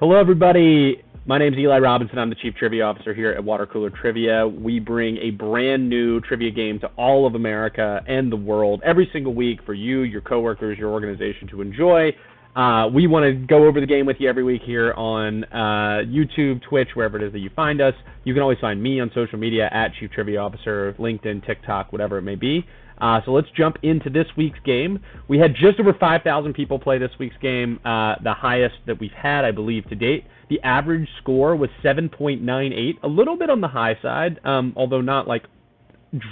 Hello, everybody. My name is Eli Robinson. I'm the Chief Trivia Officer here at Water Cooler Trivia. We bring a brand new trivia game to all of America and the world every single week for you, your coworkers, your organization to enjoy. We want to go over the game with you every week here on YouTube, Twitch, wherever it is that you find us. You can always find me on social media at Chief Trivia Officer, LinkedIn, TikTok, whatever it may be. So let's jump into this week's game. We had just over 5,000 people play this week's game, the highest that we've had, I believe, to date. The average score was 7.98, a little bit on the high side, although not like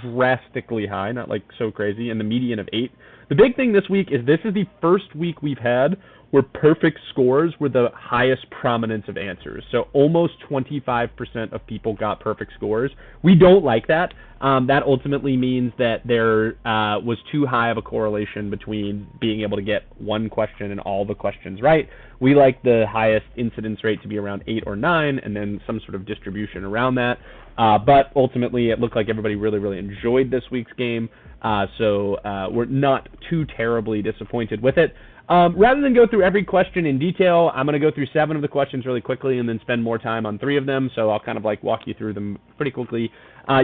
drastically high, not like so crazy, and the median of 8. The big thing this week is this is the first week we've had where perfect scores were the highest prominence of answers. So almost 25% of people got perfect scores. We don't like that. That ultimately means that there was too high of a correlation between being able to get one question and all the questions right. We like the highest incidence rate to be around 8 or 9, and then some sort of distribution around that. But ultimately, it looked like everybody really enjoyed this week's game, so we're not too terribly disappointed with it. Rather than go through every question in detail, I'm going to go through 7 of the questions really quickly and then spend more time on 3 of them, so I'll kind of like walk you through them pretty quickly.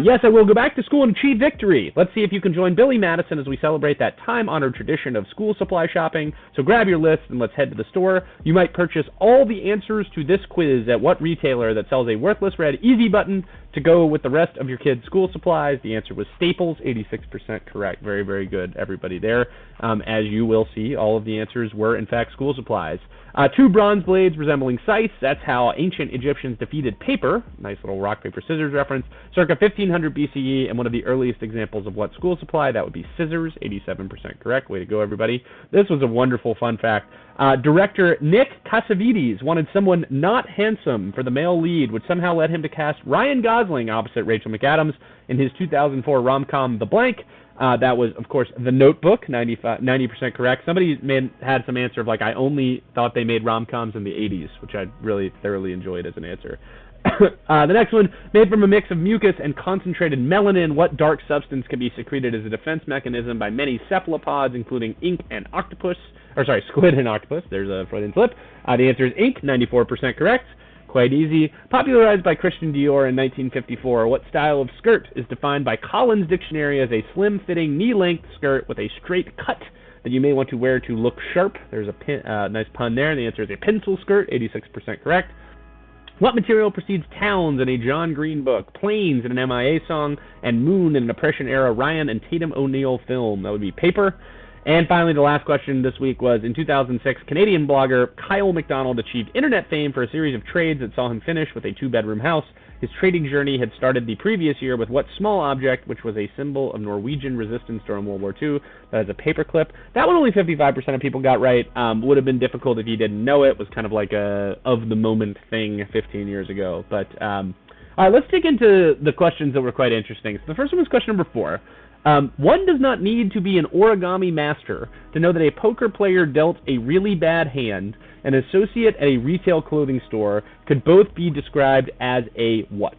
Yes, I will go back to school and achieve victory. Let's see if you can join Billy Madison as we celebrate that time-honored tradition of school supply shopping. So grab your list and let's head to the store. You might purchase all the answers to this quiz at what retailer that sells a worthless red easy button to go with the rest of your kids' school supplies? The answer was Staples, 86% correct. Very good, everybody there. As you will see, all of the answers were, in fact, school supplies. 2 bronze blades resembling scythes. That's how ancient Egyptians defeated paper. Nice little rock, paper, scissors reference. Circa 1500 BCE, and one of the earliest examples of what school supply, that would be scissors, 87% correct. Way to go, everybody. This was a wonderful fun fact. Director Nick Cassavetes wanted someone not handsome for the male lead, which somehow led him to cast Ryan Gosling opposite Rachel McAdams in his 2004 rom-com The Blank. That was, of course, The Notebook, 90% correct. Somebody had some answer of, like, I only thought they made rom-coms in the 80s, which I really thoroughly enjoyed as an answer. The next one, made from a mix of mucus and concentrated melanin, what dark substance can be secreted as a defense mechanism by many cephalopods, including squid and octopus? There's a Freudian slip. The answer is ink, 94% correct. Quite easy. Popularized by Christian Dior in 1954, what style of skirt is defined by Collins Dictionary as a slim-fitting, knee-length skirt with a straight cut that you may want to wear to look sharp? There's a nice pun there. The answer is a pencil skirt, 86% correct. What material precedes towns in a John Green book, planes in an MIA song, and moon in an Depression-era Ryan and Tatum O'Neal film? That would be paper. And finally, the last question this week was, in 2006, Canadian blogger Kyle McDonald achieved internet fame for a series of trades that saw him finish with a 2-bedroom house. His trading journey had started the previous year with what small object, which was a symbol of Norwegian resistance during World War II? That is a paperclip. That one only 55% of people got right. Would have been difficult if you didn't know it. Was kind of like a of-the-moment thing 15 years ago. But all right, let's dig into the questions that were quite interesting. So the first one was question number 4. One does not need to be an origami master to know that a poker player dealt a really bad hand. An associate at a retail clothing store could both be described as a what?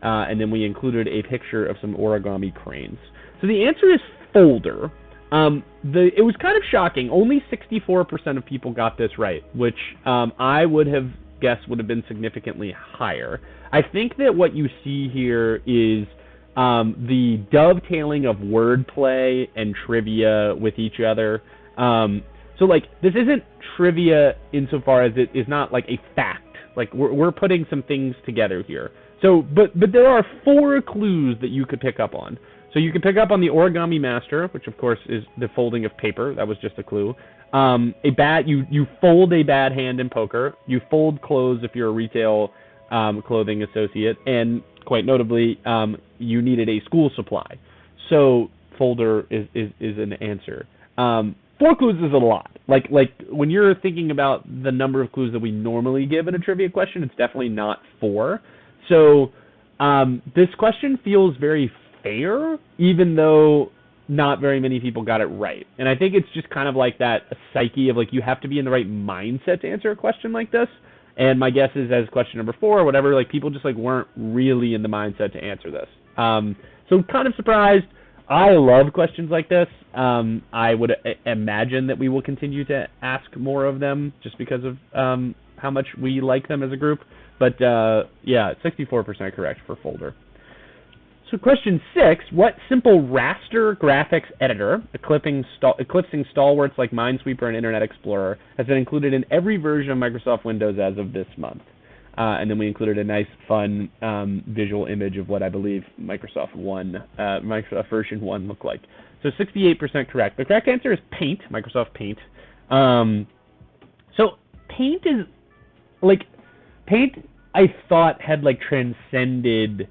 And then we included a picture of some origami cranes. So the answer is folder. It was kind of shocking. Only 64% of people got this right, which I would have guessed would have been significantly higher. I think that what you see here is the dovetailing of wordplay and trivia with each other. So, like, this isn't trivia insofar as it is not, like, a fact. Like, we're putting some things together here. So, but there are 4 clues that you could pick up on. So you could pick up on the origami master, which, of course, is the folding of paper. That was just a clue. You fold a bad hand in poker. You fold clothes if you're a retail clothing associate. And quite notably, you needed a school supply. So folder is an answer. 4 clues is a lot. Like when you're thinking about the number of clues that we normally give in a trivia question, it's definitely not 4. So this question feels very fair, even though not very many people got it right. And I think it's just kind of like that psyche of, like, you have to be in the right mindset to answer a question like this. And my guess is, as question number 4 or whatever, like, people just, like, weren't really in the mindset to answer this. So kind of surprised. I love questions like this. I would imagine that we will continue to ask more of them just because of how much we like them as a group. But yeah, 64% correct for folder. So question 6, what simple raster graphics editor, eclipsing stalwarts like Minesweeper and Internet Explorer, has been included in every version of Microsoft Windows as of this month? And then we included a nice, fun visual image of what I believe Microsoft version 1 looked like. So 68% correct. The correct answer is Paint, Microsoft Paint. So Paint is, like, Paint I thought had, like, transcended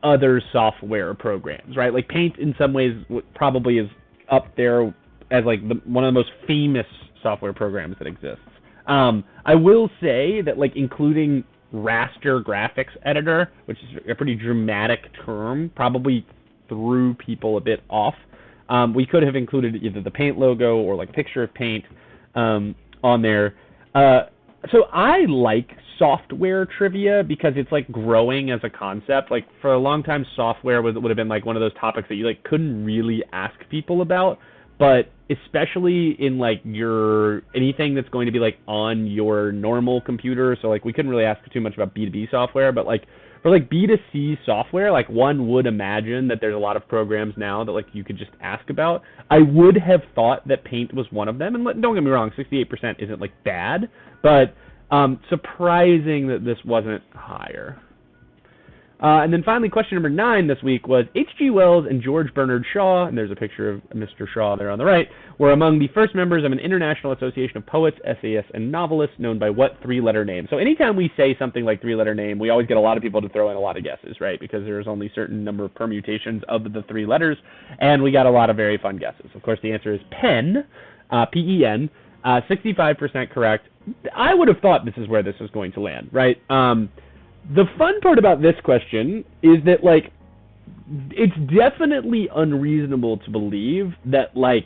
other software programs, right? Like Paint in some ways probably is up there as like one of the most famous software programs that exists. I will say that like including raster graphics editor, which is a pretty dramatic term, probably threw people a bit off. We could have included either the Paint logo or like a picture of Paint on there. So I like software trivia because it's like growing as a concept. Like for a long time, software would have been like one of those topics that you like couldn't really ask people about. But especially in like anything that's going to be like on your normal computer. So like we couldn't really ask too much about B2B software, but like for like B2C software, like one would imagine that there's a lot of programs now that like you could just ask about. I would have thought that Paint was one of them, and don't get me wrong, 68% isn't like bad, but surprising that this wasn't higher. And then finally, question number 9 this week was H.G. Wells and George Bernard Shaw, and there's a picture of Mr. Shaw there on the right, were among the first members of an international association of poets, essayists, and novelists known by what 3-letter name? So anytime we say something like 3-letter name, we always get a lot of people to throw in a lot of guesses, right? Because there's only a certain number of permutations of the 3 letters, and we got a lot of very fun guesses. Of course, the answer is Penn, P-E-N, 65% correct. I would have thought this is where this is going to land, right? The fun part about this question is that, like, it's definitely unreasonable to believe that, like,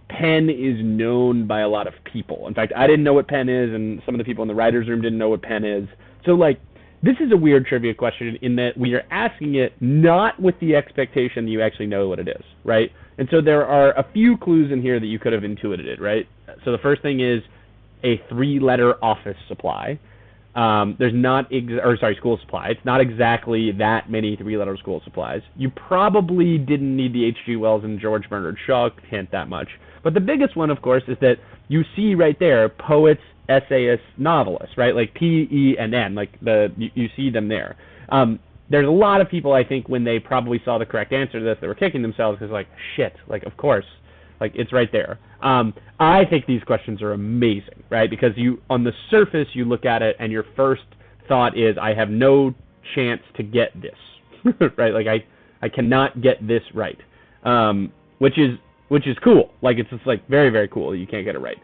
Penn is known by a lot of people. In fact, I didn't know what Penn is, and some of the people in the writer's room didn't know what Penn is. So, like, this is a weird trivia question in that we are asking it not with the expectation that you actually know what it is, right? And so there are a few clues in here that you could have intuited it, right? So the first thing is a 3-letter office supply. There's not, school supply. It's not exactly that many 3-letter school supplies. You probably didn't need the H.G. Wells and George Bernard Shaw hint that much. But the biggest one, of course, is that you see right there, poets, essayists, novelists, right? Like P-E-N-N, like you see them there. There's a lot of people, I think, when they probably saw the correct answer to this, they were kicking themselves because, like, shit, like, of course. Like, it's right there. I think these questions are amazing, right? Because on the surface, you look at it, and your first thought is, I have no chance to get this, right? Like, I cannot get this right, which is cool. Like, it's just, like, very, very cool. You can't get it right.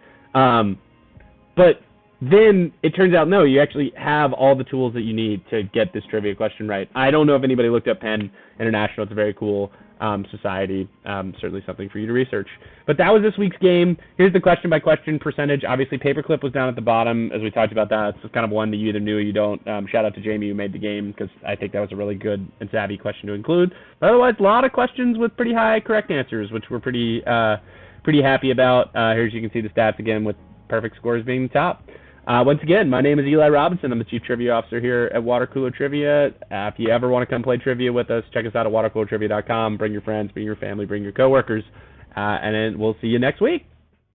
But then it turns out, no, you actually have all the tools that you need to get this trivia question right. I don't know if anybody looked up Penn International. It's a very cool society. Certainly something for you to research. But that was this week's game. Here's the question-by-question percentage. Obviously, Paperclip was down at the bottom, as we talked about that. It's kind of one that you either knew or you don't. Shout out to Jamie who made the game, because I think that was a really good and savvy question to include. But otherwise, a lot of questions with pretty high correct answers, which we're pretty happy about. Here you can see the stats again, with perfect scores being the top. Once again, my name is Eli Robinson. I'm the Chief Trivia Officer here at Water Cooler Trivia. If you ever want to come play trivia with us, check us out at watercoolertrivia.com. Bring your friends, bring your family, bring your coworkers, and then we'll see you next week.